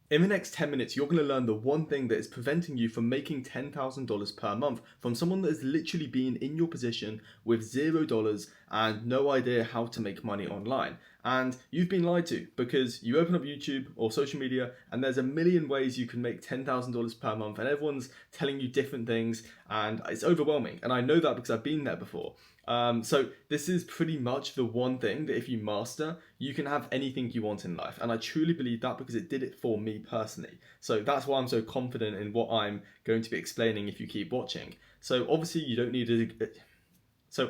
In the next 10 minutes, you're going to learn the one thing that is preventing you from making $10,000 per month from someone that has literally been in your position with $0 and no idea how to make money online. And you've been lied to because you open up YouTube or social media and there's a million ways you can make $10,000 per month and everyone's telling you different things and it's overwhelming. And I know that because I've been there before. So this is pretty much the one thing that if you master, you can have anything you want in life. And I truly believe that because it did it for me personally. So that's why I'm so confident in what I'm going to be explaining if you keep watching. So obviously you don't need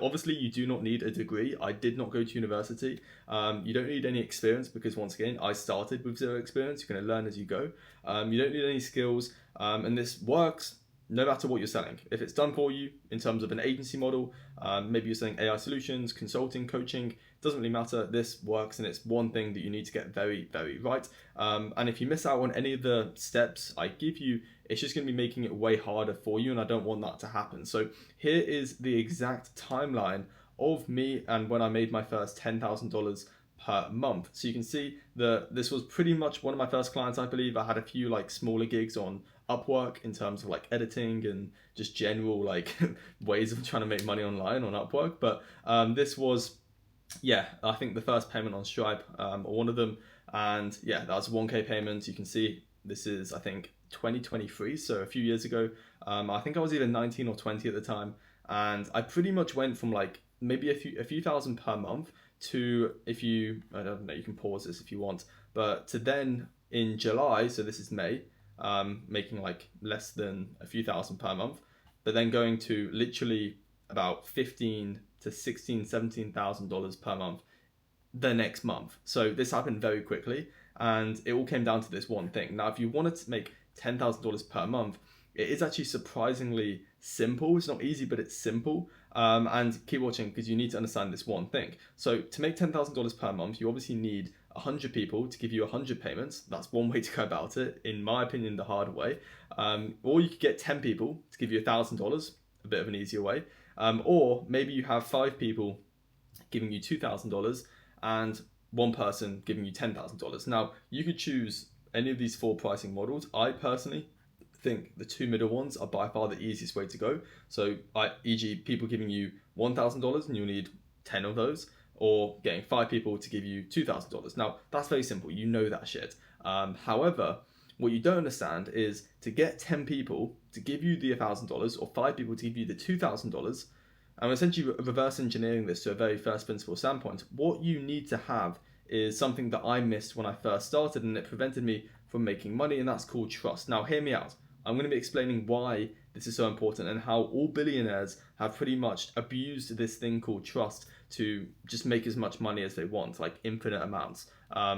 obviously you do not need a degree. I did not go to university. You don't need any experience because once again, I started with zero experience. You're going to learn as you go. You don't need any skills. And this works no matter what you're selling. If it's done for you in terms of an agency model, maybe you're selling AI solutions, consulting, coaching, doesn't really matter. This works and it's one thing that you need to get very, very right. And if you miss out on any of the steps I give you, it's just going to be making it way harder for you and I don't want that to happen. So here is the exact timeline of me and when I made my first $10,000 per month. So you can see that this was pretty much one of my first clients, I believe. I had a few like smaller gigs on Upwork in terms of like editing and just general like ways of trying to make money online on Upwork. But this was, yeah, I think the first payment on Stripe or one of them. And yeah, that was a 1K payment. You can see this is, I think, 2023. So a few years ago. I think I was either 19 or 20 at the time. And I pretty much went from like maybe a few thousand per month to, if you, I don't know, you can pause this if you want, but to then in July, so this is May, making like less than a few thousand per month, but then going to literally about 15 to 16, $17,000 per month the next month. So this happened very quickly and it all came down to this one thing. Now, if you wanted to make $10,000 per month, it is actually surprisingly simple. It's not easy, but it's simple. And keep watching because you need to understand this one thing. So to make $10,000 per month, you obviously need 100 people to give you 100 payments. That's one way to go about it, in my opinion, the hard way. Or you could get 10 people to give you $1,000, a bit of an easier way. Or maybe you have 5 people giving you $2,000 and one person giving you $10,000. Now, you could choose any of these 4 pricing models. I personally think the 2 middle ones are by far the easiest way to go. So, e.g., people giving you $1,000 and you'll need 10 of those, or getting 5 people to give you $2,000. Now, that's very simple. You know that shit. However, what you don't understand is to get 10 people to give you the $1,000 or 5 people to give you the $2,000, and essentially reverse engineering this to a very first principle standpoint, what you need to have is something that I missed when I first started and it prevented me from making money, and that's called trust. Now, hear me out. I'm going to be explaining why this is so important and how all billionaires have pretty much abused this thing called trust to just make as much money as they want, like infinite amounts.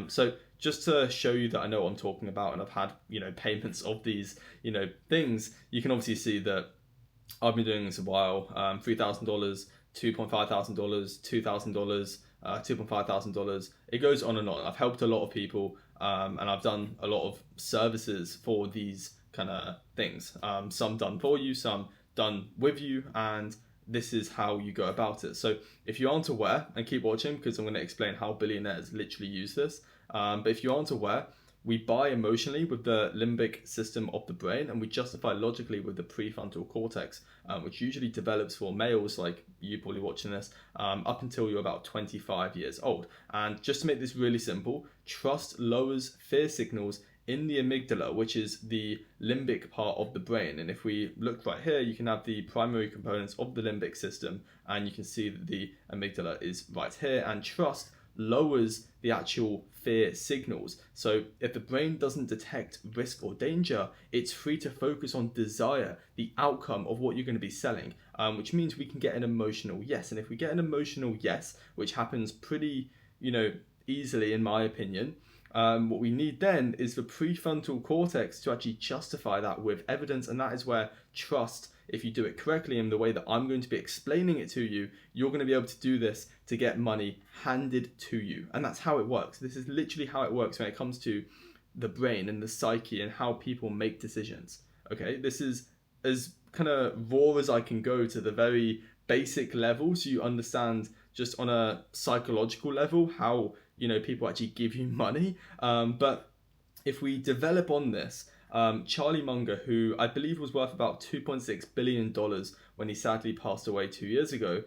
So just to show you that I know what I'm talking about and I've had, payments of these, things, you can obviously see that I've been doing this a while. $3,000, $2,500, $2,000, $2,500. It goes on and on. I've helped a lot of people, and I've done a lot of services for these kind of things. Some done for you, some done with you, and this is how you go about it. So if you aren't aware, and keep watching because I'm going to explain how billionaires literally use this. But if you aren't aware, we buy emotionally with the limbic system of the brain, and we justify logically with the prefrontal cortex, which usually develops for males like you probably watching this, up until you're about 25 years old. And just to make this really simple, trust lowers fear signals in the amygdala, which is the limbic part of the brain. And if we look right here, you can have the primary components of the limbic system, and you can see that the amygdala is right here, and trust lowers the actual fear signals. So if the brain doesn't detect risk or danger, it's free to focus on desire, the outcome of what you're going to be selling, which means we can get an emotional yes. And if we get an emotional yes, which happens pretty, easily in my opinion, what we need then is the prefrontal cortex to actually justify that with evidence, and that is where trust, if you do it correctly in the way that I'm going to be explaining it to you, you're going to be able to do this to get money handed to you. And that's how it works. This is literally how it works when it comes to the brain and the psyche and how people make decisions. Okay, this is as kind of raw as I can go to the very basic level, so you understand just on a psychological level how people actually give you money. But if we develop on this, Charlie Munger, who I believe was worth about $2.6 billion when he sadly passed away 2 years ago,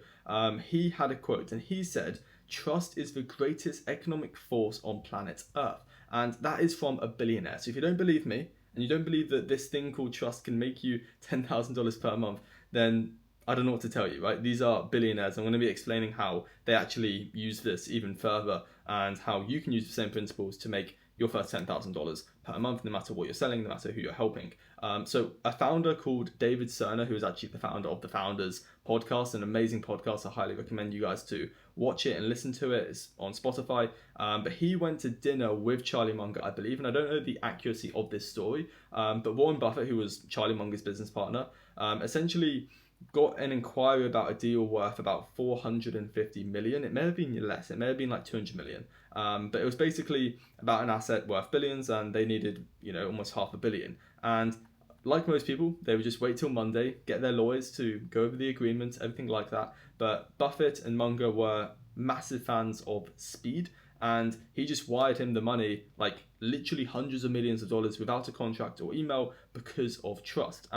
he had a quote and he said, "Trust is the greatest economic force on planet Earth." And that is from a billionaire. So if you don't believe me, and you don't believe that this thing called trust can make you $10,000 per month, then I don't know what to tell you, right? These are billionaires. I'm going to be explaining how they actually use this even further and how you can use the same principles to make your first $10,000 per month, no matter what you're selling, no matter who you're helping. So a founder called David Cerner, who is actually the founder of the Founders podcast, an amazing podcast. I highly recommend you guys to watch it and listen to it. It's on Spotify. But he went to dinner with Charlie Munger, I believe, and I don't know the accuracy of this story, but Warren Buffett, who was Charlie Munger's business partner, essentially got an inquiry about a deal worth about 450 million. It may have been less. It may have been like 200 million. But it was basically about an asset worth billions, and they needed, almost half a billion. And like most people, they would just wait till Monday, get their lawyers to go over the agreement, everything like that. But Buffett and Munger were massive fans of speed, and he just wired him the money, like literally hundreds of millions of dollars without a contract or email, because of trust.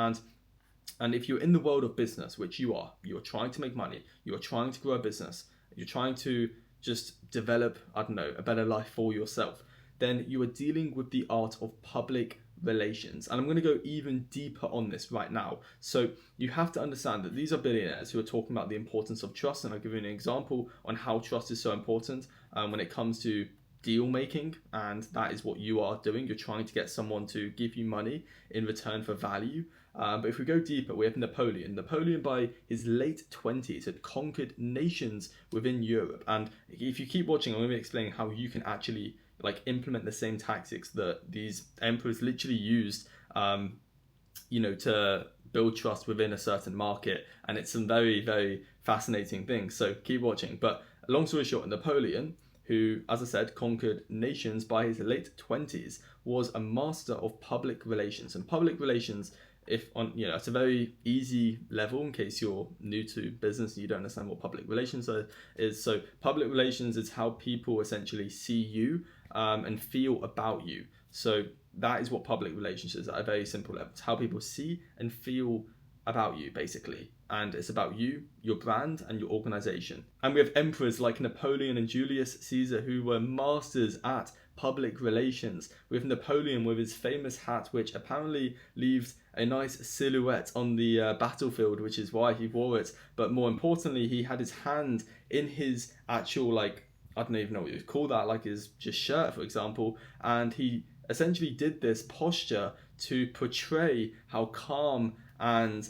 And if you're in the world of business, which you're trying to make money, you're trying to grow a business, you're trying to just develop, I don't know, a better life for yourself, then you are dealing with the art of public relations. And I'm going to go even deeper on this right now. So you have to understand that these are billionaires who are talking about the importance of trust. And I'll give you an example on how trust is so important when it comes to deal making, and that is what you are doing. You're trying to get someone to give you money in return for value. But if we go deeper, we have Napoleon. Napoleon, by his late 20s, had conquered nations within Europe. And if you keep watching, I'm going to be explaining how you can actually implement the same tactics that these emperors literally used, to build trust within a certain market. And it's some very, very fascinating things. So keep watching. But long story short, Napoleon, who, as I said, conquered nations by his late 20s, was a master of public relations. And public relations, it's a very easy level in case you're new to business and you don't understand what public relations is. So public relations is how people essentially see you and feel about you. So that is what public relations is at a very simple level. It's how people see and feel about you, basically. And it's about you, your brand, and your organization. And we have emperors like Napoleon and Julius Caesar, who were masters at public relations. With Napoleon with his famous hat, which apparently leaves a nice silhouette on the battlefield, which is why he wore it. But more importantly, he had his hand in his actual, I don't even know what you would call that, like his just shirt, for example. And he essentially did this posture to portray how calm and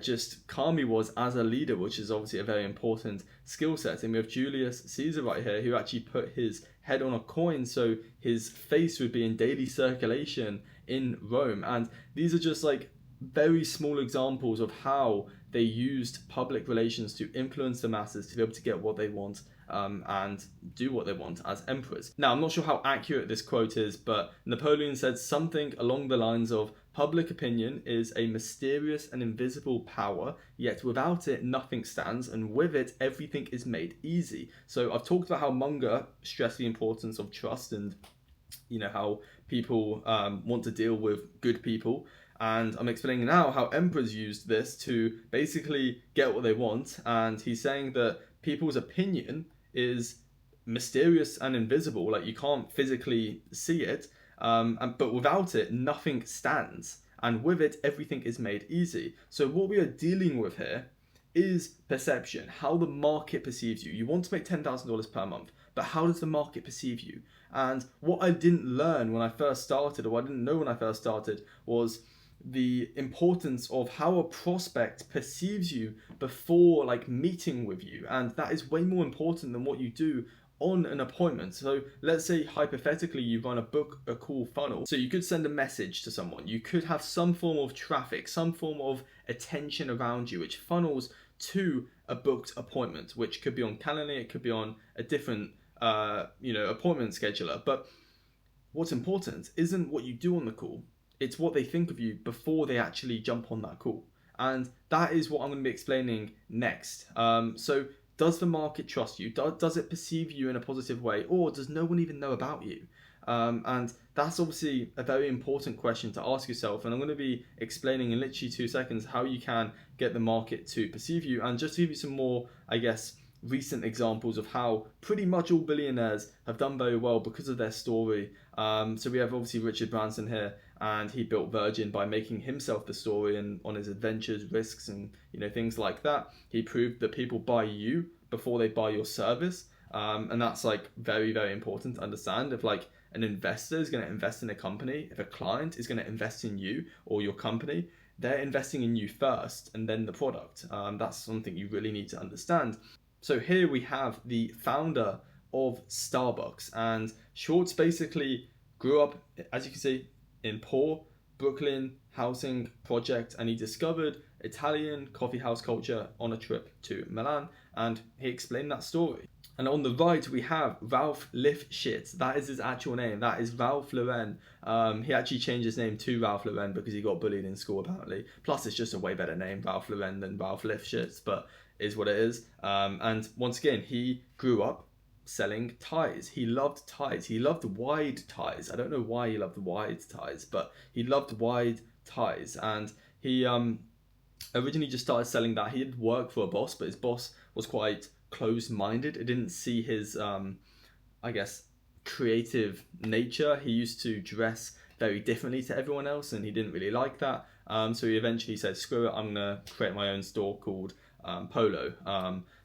just calm he was as a leader, which is obviously a very important skill set. And we have Julius Caesar right here, who actually put his head on a coin so his face would be in daily circulation in Rome. And these are just very small examples of how they used public relations to influence the masses to be able to get what they want and do what they want as emperors. Now, I'm not sure how accurate this quote is, but Napoleon said something along the lines of, "Public opinion is a mysterious and invisible power, yet without it nothing stands, and with it everything is made easy." So I've talked about how Munger stressed the importance of trust and how people want to deal with good people. And I'm explaining now how emperors used this to basically get what they want. And he's saying that people's opinion is mysterious and invisible. You can't physically see it. But without it, nothing stands. And with it, everything is made easy. So what we are dealing with here is perception, how the market perceives you. You want to make $10,000 per month, but how does the market perceive you? And what I didn't learn when I first started, or I didn't know when I first started, was the importance of how a prospect perceives you before meeting with you. And that is way more important than what you do on an appointment. So let's say hypothetically you run a book a call funnel. So you could send a message to someone, you could have some form of traffic, some form of attention around you, which funnels to a booked appointment, which could be on Calendly, it could be on a different appointment scheduler. But what's important isn't what you do on the call, it's what they think of you before they actually jump on that call. And that is what I'm going to be explaining next. So does the market trust you? Does it perceive you in a positive way? Or does no one even know about you? And that's obviously a very important question to ask yourself. And I'm going to be explaining in literally 2 seconds how you can get the market to perceive you. And just to give you some more, I guess, recent examples of how pretty much all billionaires have done very well because of their story. So we have obviously Richard Branson here, and he built Virgin by making himself the story and on his adventures, risks, and things like that. He proved that people buy you before they buy your service, and that's like very, very important to understand. If like an investor is going to invest in a company, if a client is going to invest in you or your company, they're investing in you first and then the product. That's something you really need to understand. So here we have the founder of Starbucks, and Schwartz basically grew up, as you can see, in poor Brooklyn housing project, and he discovered Italian coffee house culture on a trip to Milan, and he explained that story. And on the right, we have Ralph Lifshitz. That is his actual name. That is Ralph Lauren. He actually changed his name to Ralph Lauren because he got bullied in school, apparently. Plus, it's just a way better name, Ralph Lauren, than Ralph Lifshitz, but is what it is. And once again, he grew up selling ties. He loved ties. He loved wide ties. I don't know why he loved wide ties, but he loved wide ties. And he originally just started selling that. He did work for a boss, but his boss was quite closed-minded. It didn't see his, I guess, creative nature. He used to dress very differently to everyone else, and he didn't really like that. So he eventually said, screw it, I'm going to create my own store called Polo.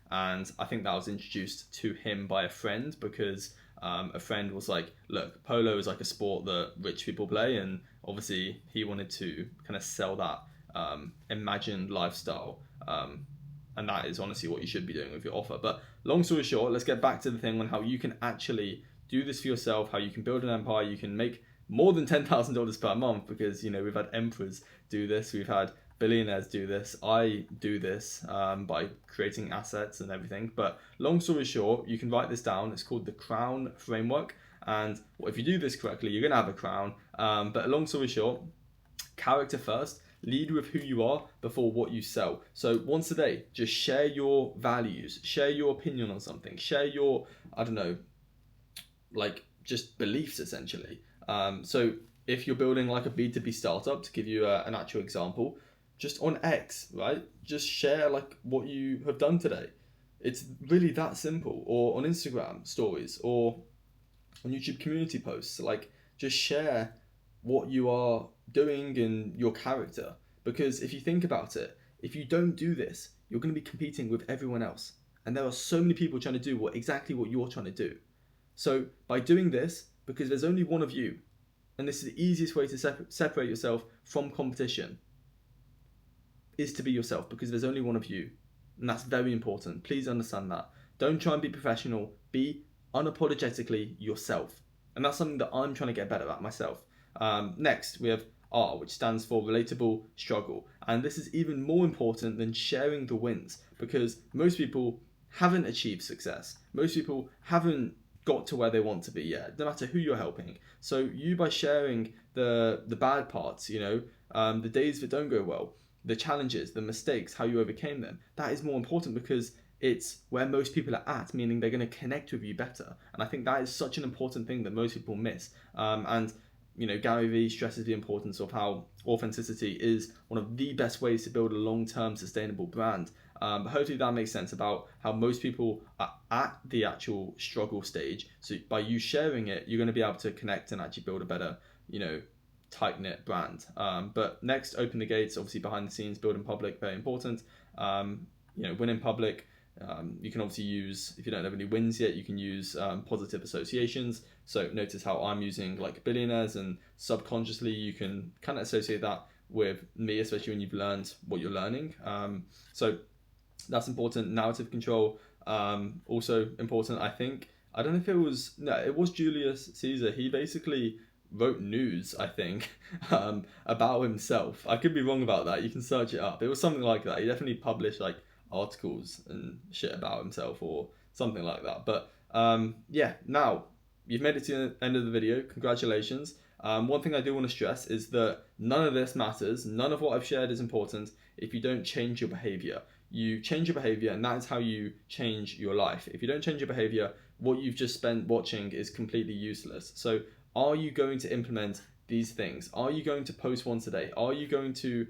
And I think that was introduced to him by a friend because a friend was like, look, polo is like a sport that rich people play, and obviously he wanted to kind of sell that imagined lifestyle. And that is honestly what you should be doing with your offer. But long story short, let's get back to the thing on how you can actually do this for yourself, how you can build an empire, you can make more than $10,000 per month, because we've had emperors do this, we've had billionaires do this, I do this by creating assets and everything. But long story short, you can write this down. It's called the Crown Framework, and if you do this correctly, you're gonna have a crown. But long story short, character first. Lead with who you are before what you sell. So once a day, just share your values, share your opinion on something, share your, I don't know, like just beliefs essentially. So if you're building like a B2B startup, to give you an actual example, just on X, right? Just share like what you have done today. It's really that simple. Or on Instagram stories or on YouTube community posts, like just share what you are doing and your character. Because if you think about it, if you don't do this, you're going to be competing with everyone else. And there are so many people trying to do exactly what you're trying to do. So by doing this, because there's only one of you, and this is the easiest way to separate yourself from competition, is to be yourself, because there's only one of you. And that's very important. Please understand that. Don't try and be professional. Be unapologetically yourself. And that's something that I'm trying to get better at myself. Next, we have R, which stands for relatable struggle. And this is even more important than sharing the wins, because most people haven't achieved success. Most people haven't got to where they want to be yet, no matter who you're helping. So you, by sharing the bad parts, the days that don't go well, the challenges, the mistakes, how you overcame them, that is more important, because it's where most people are at, meaning they're going to connect with you better. And I think that is such an important thing that most people miss. And Gary Vee stresses the importance of how authenticity is one of the best ways to build a long-term sustainable brand. But hopefully that makes sense about how most people are at the actual struggle stage. So by you sharing it, you're going to be able to connect and actually build a better, tight-knit brand. But next, open the gates. Obviously behind the scenes, build in public, very important. Win in public. You can obviously use, if you don't have any wins yet, you can use positive associations. So notice how I'm using like billionaires, and subconsciously you can kind of associate that with me, especially when you've learned what you're learning. So that's important. Narrative control, also important, I think. I don't know if it was Julius Caesar. He basically wrote news, I think, about himself. I could be wrong about that. You can search it up. It was something like that. He definitely published like articles and shit about himself or something like that. But now you've made it to the end of the video. Congratulations. One thing I do want to stress is that none of this matters. None of what I've shared is important if you don't change your behavior. You change your behavior, and that is how you change your life. If you don't change your behavior, what you've just spent watching is completely useless. So Are you going to implement these things? Are you going to post once a day? Are you going to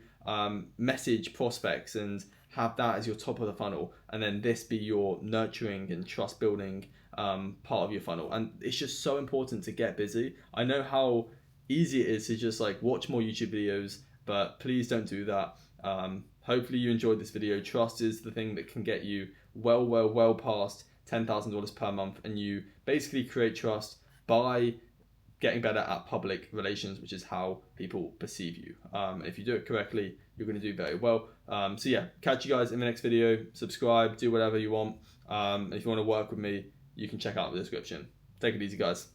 message prospects and have that as your top of the funnel, and then this be your nurturing and trust building part of your funnel? And it's just so important to get busy. I know how easy it is to just like watch more YouTube videos, but please don't do that. Hopefully you enjoyed this video. Trust is the thing that can get you well past $10,000 per month, and you basically create trust by getting better at public relations, which is how people perceive you. If you do it correctly, you're going to do very well. So yeah, catch you guys in the next video. Subscribe, do whatever you want. If you want to work with me, you can check out the description. Take it easy, guys.